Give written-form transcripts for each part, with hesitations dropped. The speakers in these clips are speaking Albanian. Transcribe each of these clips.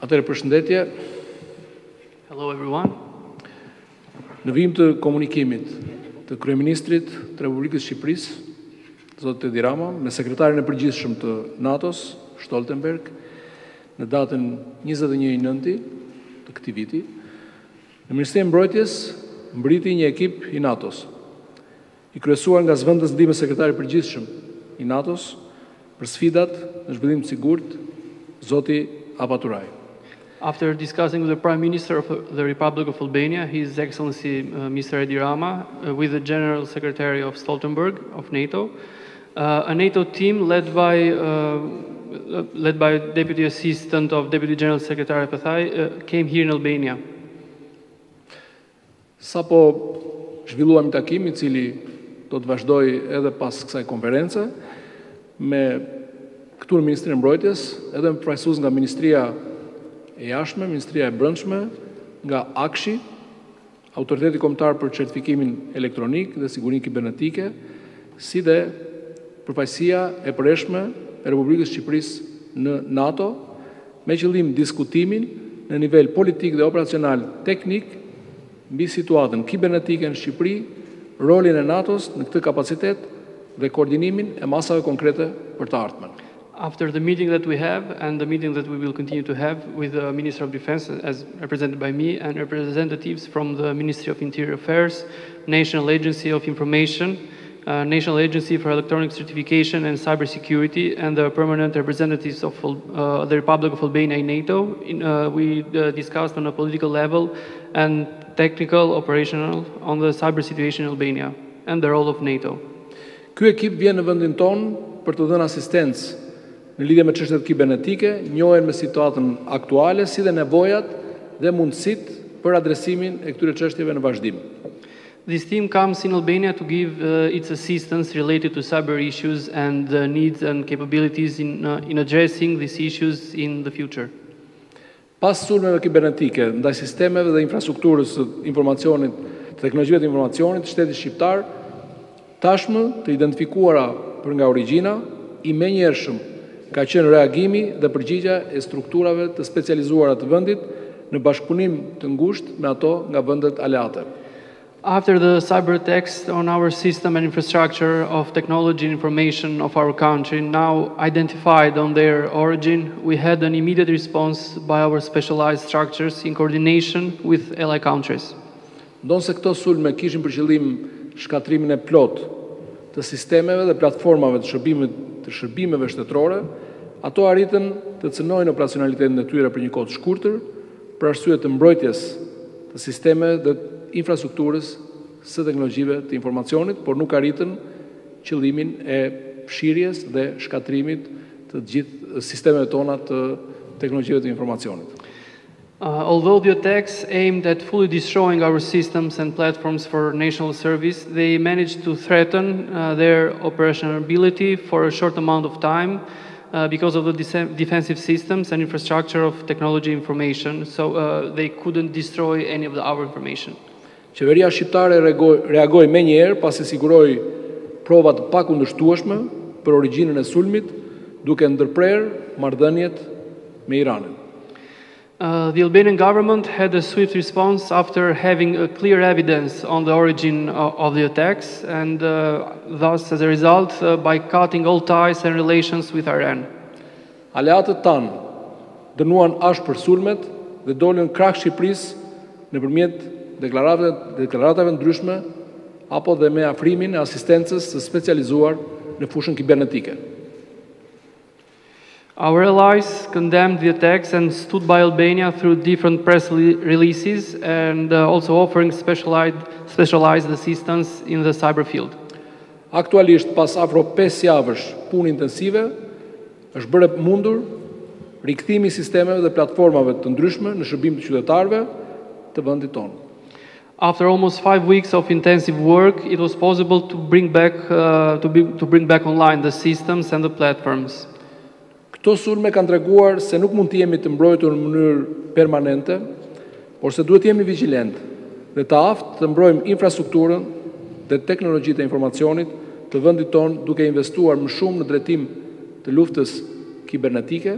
Atëherë përshëndetje. Hello everyone. Në vijim të komunikimit të Kryeministrit të Republikës Shqipërisë, Zoti Rama, me Sekretarin e Përgjithshëm të NATO-s, Stoltenberg, në datën 21/9 të këtij viti, në Ministrinë e Mbrojtjes mbriti një ekip i NATO-s, i kryesuar nga zëvendës ndihmë Sekretarit Përgjithshëm i NATO-s për sfidat në zhvillim të sigurt, Zoti Appathurai. After discussing with the Prime Minister of the Republic of Albania, His Excellency Mr. Edi Rama, with the General Secretary of Stoltenberg of NATO, a NATO team led by Deputy Assistant of Deputy General Secretary Appathurai came here in Albania. Sapo zhvilluam takim I cili do të vazhdoj edhe pas kësaj konference me këtu në Ministrinë e Mbrojtjes, edhe me përfaqësues nga Ministria e Jashtme, Ministria e Brendshme, nga Akshi, Autoriteti Kombëtar për Certifikimin Elektronik dhe Sigurinë Kibernetike, si dhe përfaqësia e përhershme e Republikës Shqipërisë në NATO, me qëllim diskutimin në nivel politik dhe operacional teknik mbi situatën kibernetike në Shqipëri, rolin e NATO-s në këtë kapacitet dhe koordinimin e masave konkrete për të ardhmen. After the meeting that we have and the meeting that we will continue to have with the Minister of Defense, as represented by me, and representatives from the Ministry of Interior Affairs, National Agency of Information, National Agency for Electronic Certification and Cybersecurity, and the permanent representatives of the Republic of Albania in NATO, we discussed on a political level and technical, operational, on the cyber situation in Albania and the role of NATO. Ky ekip vjen në vendin tonë për të dhënë asistencë në lidhje me çështjet kibernetike, njohen me situatën aktuale, si dhe nevojat dhe mundësitë për adresimin e këtyre çështjeve në vazhdim. This team comes in Albania to give its assistance related to cyber issues and the needs and capabilities in addressing these issues in the future. Pas sulmeve kibernetike ndaj sistemeve dhe infrastrukturës së informacionit, teknologjive të informacionit, shteti shqiptar tashmë të identifikuara për nga origjina I menjëhershëm ka qenë reagimi dhe përgjigja e strukturave të specializuara të vendit në bashkëpunim të ngushtë me ato nga vendet aleate. After the cyber attacks on our system and infrastructure of technology and information of our country, now identified on their origin, we had an immediate response by our specialized structures in coordination with ally countries. Ndonse këto sulme kishin për qëllim shkatrimin e plot të sistemeve dhe platformave të shërbimeve shtetërore, ato arritën të cënojnë operacionalitetin e tyre për një kohë të shkurtër, për arsye të mbrojtjes të sistemeve dhe infrastrukturës së teknologjive të informacionit, por nuk arritën qëllimin e fshirjes dhe shkatrimit të gjithë sistemeve tona të teknologjive të informacionit. Although the attacks aimed at fully destroying our systems and platforms for national service, they managed to threaten their operational ability for a short amount of time because of the defensive systems and infrastructure of technology information, so they couldn't destroy any of our information. Qeveria shqiptare reagoi menjëherë pasi siguroi prova të pakundërshtueshme për origjinën e sulmit, duke ndërprerë marrëdhëniet me Iranin. The Albanian government had a swift response after having a clear evidence on the origin of the attacks, and thus, as a result, by cutting all ties and relations with Iran. Aleatët tanë dënuan ashpër sulmet dhe dolën krah Shqipërisë nëpërmjet deklaratave ndryshme apo dhe me afrimin e asistencës së specializuar në fushën kibernetike. Our allies condemned the attacks and stood by Albania through different press releases and also offering specialized assistance in the cyber field. Aktualisht, pas afro 5 javësh punë intensive, është bërë mundur rikthimi I sistemeve dhe platformave të ndryshme në shërbim të qytetarëve të vendit tonë. After almost 5 weeks of intensive work, it was possible to bring back online the systems and the platforms. Këto sulme kanë treguar se nuk mund të jemi të mbrojtur në mënyrë permanente, por se duhet jemi vigjilent dhe të aftë të mbrojmë infrastrukturën dhe teknologjitë e informacionit të vendit tonë duke investuar më shumë në drejtim të luftës kibernetike.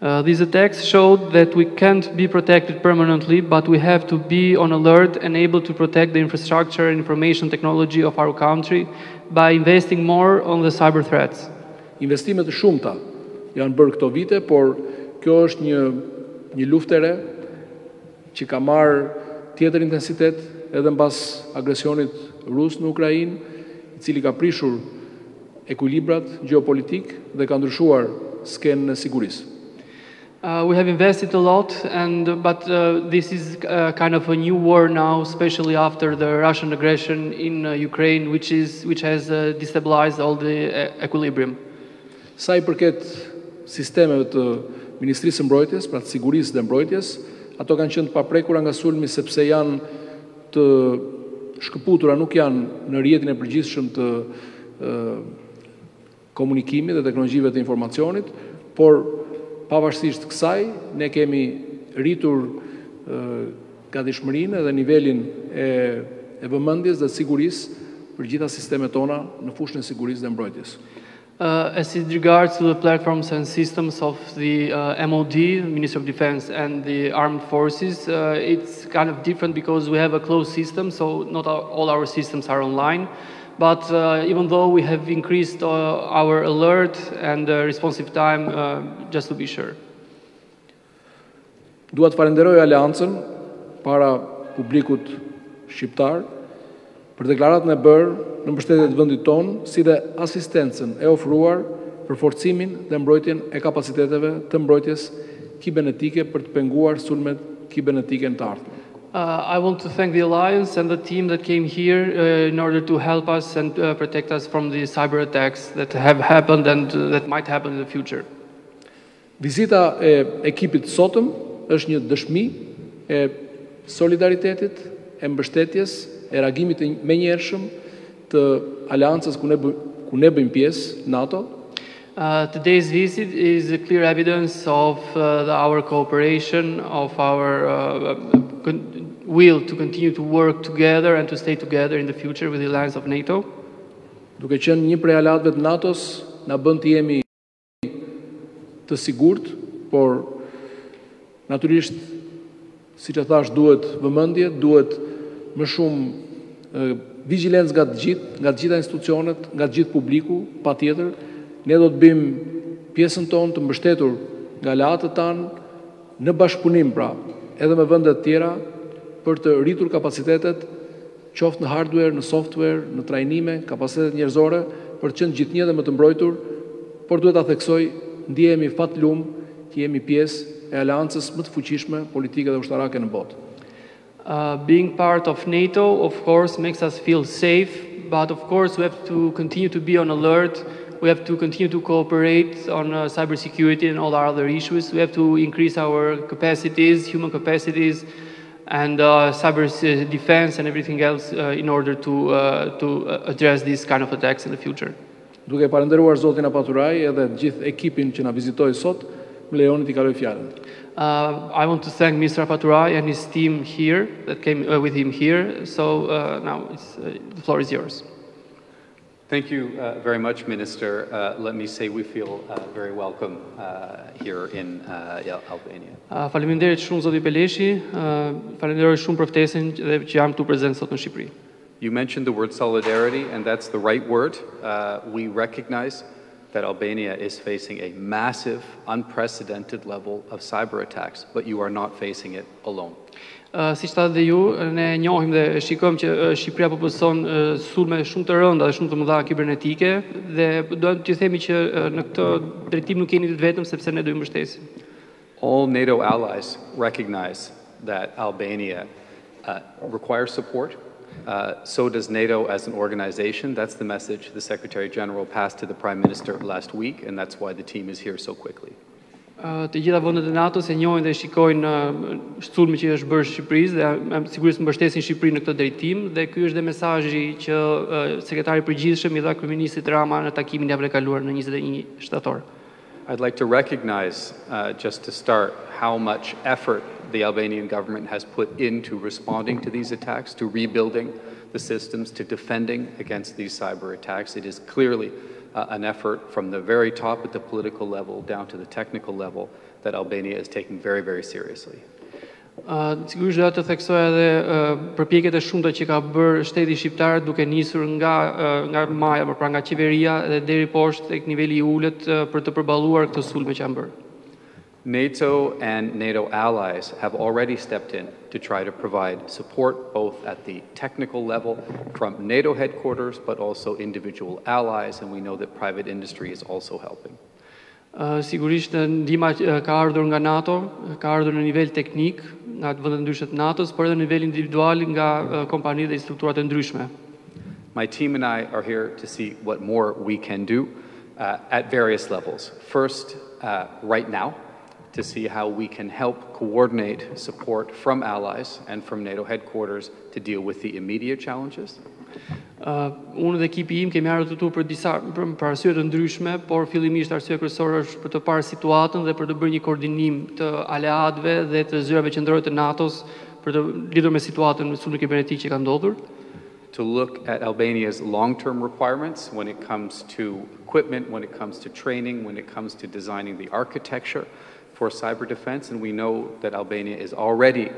These attacks showed that we can't be protected permanently, but we have to be on alert and able to protect the infrastructure and information technology of our country by investing more on the cyber threats. Investimet të shumta janë bërë këto vite, por kjo është një luftë e re që ka marrë tjetër intensitet edhe mbas agresionit rus në Ukrainë, I cili ka prishur ekuilibrat gjeopolitik dhe ka ndryshuar skenën e sigurisë. We have invested a lot, but this is kind of a new war now, especially after the Russian aggression in Ukraine, which has destabilized all the equilibrium. Sa I përket sistemeve të Ministrisë së Mbrojtjes, pra të sigurisë dhe mbrojtjes, ato kanë qenë të paprekura nga sulmi sepse janë të shkëputura, nuk janë në rrjetin e përgjithshëm të komunikimit dhe teknologjive të informacionit, por pavarësisht kësaj, ne kemi rritur gatishmërinë dhe nivelin e vëmendjes dhe sigurisë për gjitha sistemet tona në fushën e sigurisë dhe mbrojtjes. As it regards to the platforms and systems of the MOD, Ministry of Defense, and the armed forces, it's kind of different because we have a closed system, so not all our systems are online. But even though we have increased our alert and responsive time, just to be sure. Dua të falenderoj Aleancën para publikut shqiptar për deklaratën e bërë në mbështetje të vendit tonë, si dhe asistencën e ofruar për forcimin dhe mbrojtjen e kapaciteteve të mbrojtjes kibernetike për të penguar sulmet kibernetike në të ardhmen. I want to thank the Alliance and the team that came here in order to help us and protect us from the cyber attacks that have happened and that might happen in the future. Vizita e ekipit sotëm është një dëshmi e solidaritetit, e mbështetjes, e reagimit të menjëhershëm të Aleancës ku ne bëjmë pjesë, NATO. Today's visit is a clear evidence of our cooperation, of our will to continue to work together and to stay together in the future with the alliance of NATO. Duke qenë një prej aleatëve të NATO-s, na bën të jemi të sigurt, por natyrisht, siç e thash, duhet vëmendje, duhet më shumë vigjilencë nga të gjitha institucionet, nga të gjithë publiku, patjetër. Ne do të bëjmë pjesën tonë të mbështetur nga aleatët tanë në bashkëpunim, pra, edhe me vende të tjera për të rritur kapacitetet, qoftë në hardware, në software, në trajnime, kapacitetet njerëzore, për të qenë gjithnjë dhe më të mbrojtur, por duhet ta theksoj, ndjehemi fatlum që jemi pjesë e aleancës më të fuqishme politike dhe ushtarake në botë. Being part of NATO, of course, makes us feel safe, but of course we have to continue to be on alert. We have to continue to cooperate on cybersecurity and all our other issues. We have to increase our capacities, human capacities, and cyber defense and everything else in order to address these kind of attacks in the future. Duke falenderuar zotin Appathurai edhe gjithë ekipin që na vizitoi sot, më lejoni t'i kaloj fjalën. I want to thank Mr. Appathurai and his team here that came with him here. So now the floor is yours. Thank you very much, Minister. Let me say we feel very welcome here in Albania. Faleminderit shumë zoti Peleshi, falenderoj shumë për ftesën dhe që jam këtu prezant sot në Shqipëri. You mentioned the word solidarity, and that's the right word. We recognize that Albania is facing a massive, unprecedented level of cyber attacks, but you are not facing it alone. Si që dhe ju, ne njohim dhe shikojmë që Shqipëria po përson sulme shumë të rënda dhe shumë të mëdha kibernetike dhe do të themi që në këtë drejtim nuk jeni të vetëm sepse ne do ju mbështesim. All NATO allies recognize that Albania requires support. So does NATO as an organization. That's the message the Secretary General passed to the Prime Minister last week, and that's why the team is here so quickly. Të gjitha vendet e NATO-s e njohin dhe shikojnë sulmin që është bërë Shqipërisë dhe sigurisht mbështesin Shqipërinë në këtë drejtim dhe ky është dhe mesazhi që Sekretari Përgjithshëm i dha Kryeministrit Rama në takimin e javës së kaluar në 21 shtator. I'd like to recognize, just to start, how much effort the Albanian government has put into responding to these attacks, to rebuilding the systems, to defending against these cyber attacks. It is clearly an effort from the very top at the political level down to the technical level that Albania is taking very, very seriously. Sigurisht do të theksoj edhe përpjekjet e shumta që ka bërë shteti shqiptar duke nisur nga maja, pra nga qeveria dhe deri poshtë tek niveli I ulët për të përballuar këtë sulme që janë bërë. NATO and NATO allies have already stepped in to try to provide support both at the technical level from NATO headquarters but also individual allies, and we know that private industry is also helping. Sigurisht ndihma ka ardhur nga NATO, ka ardhur në nivel teknik nga të vendet ndryshe të NATO-s, por edhe në nivel individual nga kompanitë dhe strukturat e ndryshme. My team and I are here to see what more we can do at various levels. First, right now, to see how we can help coordinate support from allies and from NATO headquarters to deal with the immediate challenges. Unë dhe ekipi im kemi ardhur këtu për arsye të ndryshme, por fillimisht arsye kryesore është për të parë situatën dhe për të bërë një koordinim të aleatëve dhe të zyrave qendrore të NATO-s për të lidhur me situatën në sulmin kibernetik që ka ndodhur. To look at Albania's long-term requirements when it comes to equipment, when it comes to training, when it comes to designing the architecture for cyber defense, and we know that Albania is already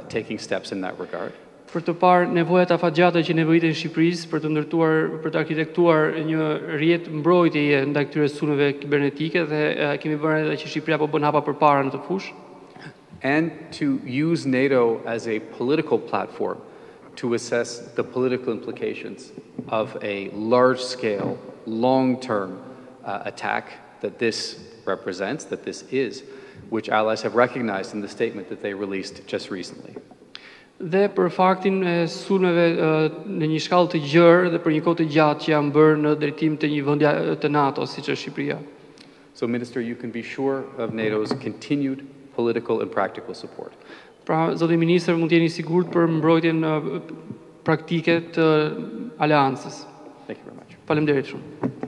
taking steps in that regard. Për të parë nevojat afatgjata që nevojiten Shqipërisë për të ndërtuar, për të arkitektuar një rrjet mbrojtjeje ndaj këtyre sulmeve kibernetike dhe kemi bërë edhe që Shqipëria po bën hapa përpara në të fushë. And to use NATO as a political platform to assess the political implications of a large-scale, long-term attack that this represents, that this is, which allies have recognized in the statement that they released just recently. Dhe për faktin e sulmeve në një shkallë të gjerë dhe për një kohë të gjatë që janë bërë në drejtim të një vendi të NATO, siç është Shqipëria. So, Minister, you can be sure of NATO's continued political and practical support. Pra, zoti ministër, mund të jeni sigurt për mbrojtjen praktike të Aleancës. Thank you very much. Faleminderit shumë.